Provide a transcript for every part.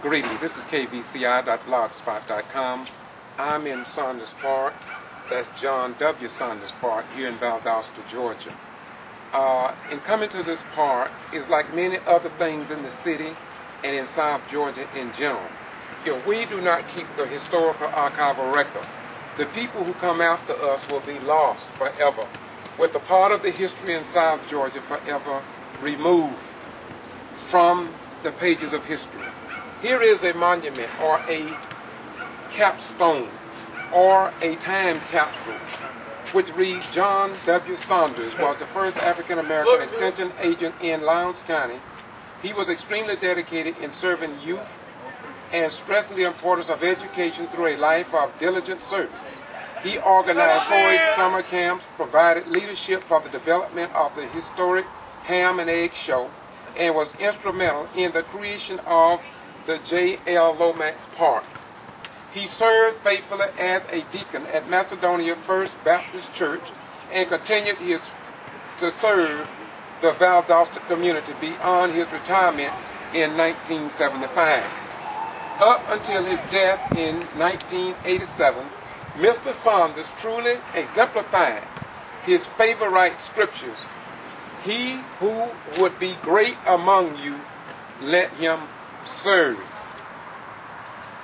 Greetings, this is kvci.blogspot.com. I'm in Saunders Park. That's John W. Saunders Park here in Valdosta, Georgia. In coming to this park is like many other things in the city and in South Georgia in general. If we do not keep the historical archival record, the people who come after us will be lost forever, with a part of the history in South Georgia forever removed from the pages of history. Here is a monument or a capstone or a time capsule which reads, John W. Saunders was the first African-American extension agent in Lowndes County. He was extremely dedicated in serving youth and stressing the importance of education through a life of diligent service. He organized 4-H summer camps, provided leadership for the development of the historic Ham and Egg Show, and was instrumental in the creation of the J.L. Lomax Park. He served faithfully as a deacon at Macedonia First Baptist Church and continued to serve the Valdosta community beyond his retirement in 1975. Up until his death in 1987, Mr. Saunders truly exemplified his favorite scriptures. He who would be great among you, let him serve.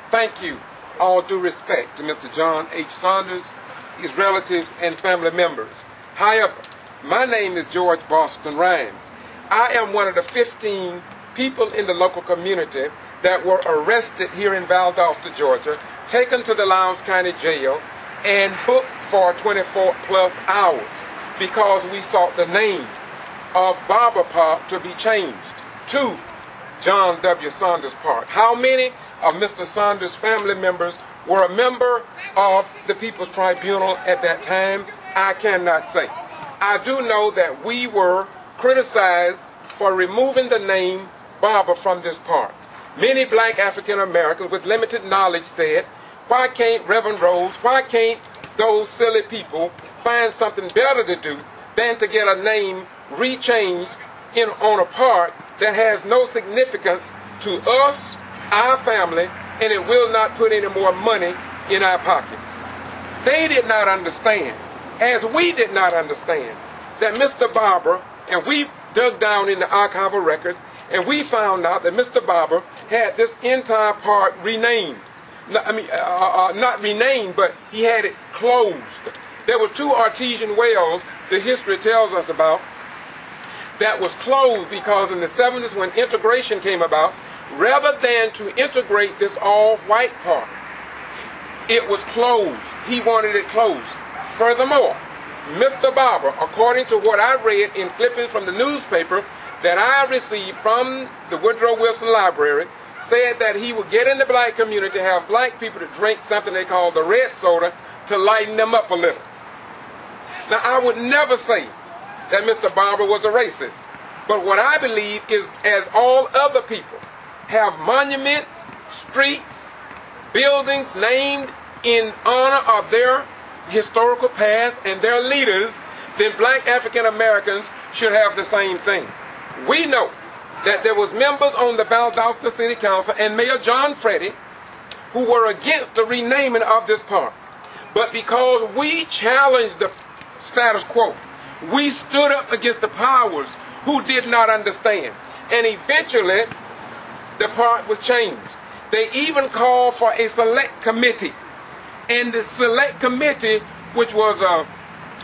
Thank you. All due respect to Mr. John H. Saunders, his relatives, and family members. However, my name is George Boston Rhymes. I am one of the 15 people in the local community that were arrested here in Valdosta, Georgia, taken to the Lowndes County Jail, and booked for 24 plus hours because we sought the name of Barber Park to be changed to John W. Saunders Park. How many of Mr. Saunders' family members were a member of the People's Tribunal at that time? I cannot say. I do know that we were criticized for removing the name Barber from this park. Many black African Americans with limited knowledge said, why can't Reverend Rose, why can't those silly people find something better to do than to get a name rechanged on a park that has no significance to us, our family, and it will not put any more money in our pockets. They did not understand, as we did not understand, that Mr. Barber, and we dug down in the archival records, and we found out that Mr. Barber had this entire park renamed. Not renamed, but he had it closed. There were 2 artesian wells, the history tells us about, that was closed because in the 70s when integration came about, rather than to integrate this all-white park, it was closed. He wanted it closed. Furthermore, Mr. Barber, according to what I read in clippings from the newspaper that I received from the Woodrow Wilson Library, said that he would get in the black community, have black people to drink something they call the red soda to lighten them up a little. Now, I would never say that Mr. Barber was a racist, but what I believe is, as all other people have monuments, streets, buildings named in honor of their historical past and their leaders, then black African Americans should have the same thing. We know that there was members on the Valdosta City Council and Mayor John Freddy who were against the renaming of this park. But because we challenged the status quo, we stood up against the powers who did not understand. And eventually, the park was changed. They even called for a select committee. And the select committee, which was a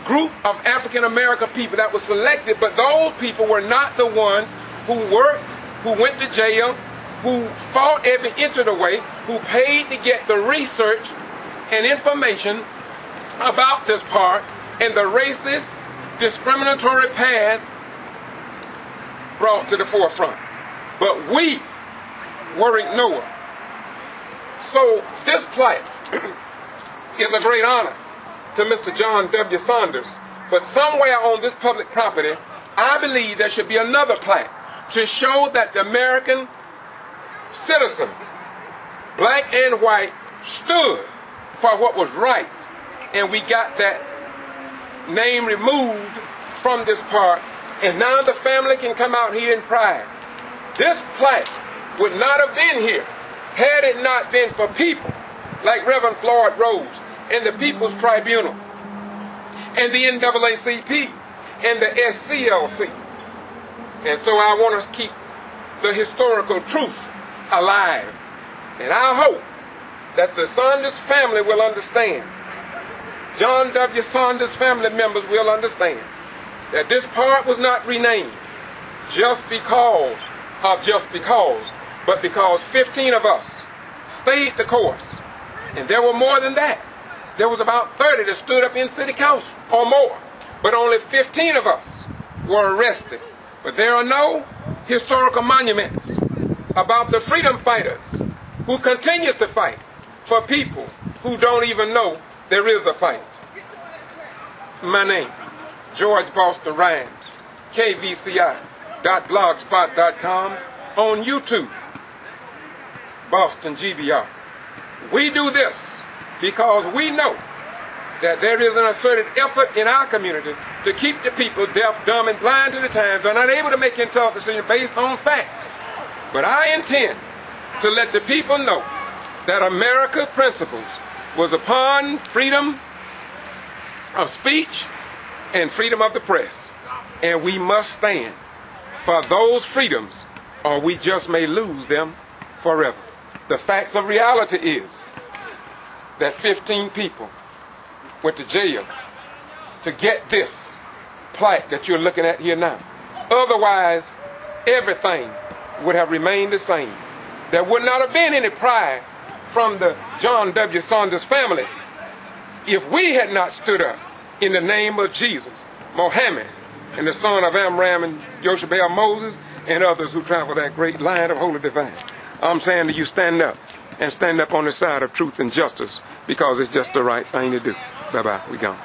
group of African American people that was selected, but those people were not the ones who worked, who went to jail, who fought every inch of the way, who paid to get the research and information about this park and the racist, discriminatory past brought to the forefront. But we were ignored. So this plaque is a great honor to Mr. John W. Saunders, but somewhere on this public property, I believe there should be another plaque to show that the American citizens, black and white, stood for what was right, and we got that name removed from this park, and now the family can come out here in pride. This plaque would not have been here Had it not been for people like Reverend Floyd Rose and the People's Tribunal and the NAACP and the SCLC. And so I want to keep the historical truth alive. And I hope that the Saunders family will understand, John W. Saunders family members will understand, that this part was not renamed just because, but because 15 of us stayed the course. And there were more than that. There was about 30 that stood up in city council or more. But only 15 of us were arrested. But there are no historical monuments about the freedom fighters who continue to fight for people who don't even know there is a fight. My name, George Boston Rhymes, kvci.blogspot.com, on YouTube, Boston G.B.R. We do this because we know that there is an asserted effort in our community to keep the people deaf, dumb, and blind to the times, are not able to make intelligent decisions based on facts. But I intend to let the people know that America's principles was upon freedom of speech and freedom of the press. And we must stand for those freedoms, or we just may lose them forever. The facts of reality is that 15 people went to jail to get this plaque that you're looking at here now. Otherwise, everything would have remained the same. There would not have been any pride from the John W. Saunders family if we had not stood up in the name of Jesus, Mohammed, and the son of Amram and G.B.R. Moses, and others who travel that great line of holy divine. I'm saying to you, stand up, and stand up on the side of truth and justice, because it's just the right thing to do. Bye-bye. We gone.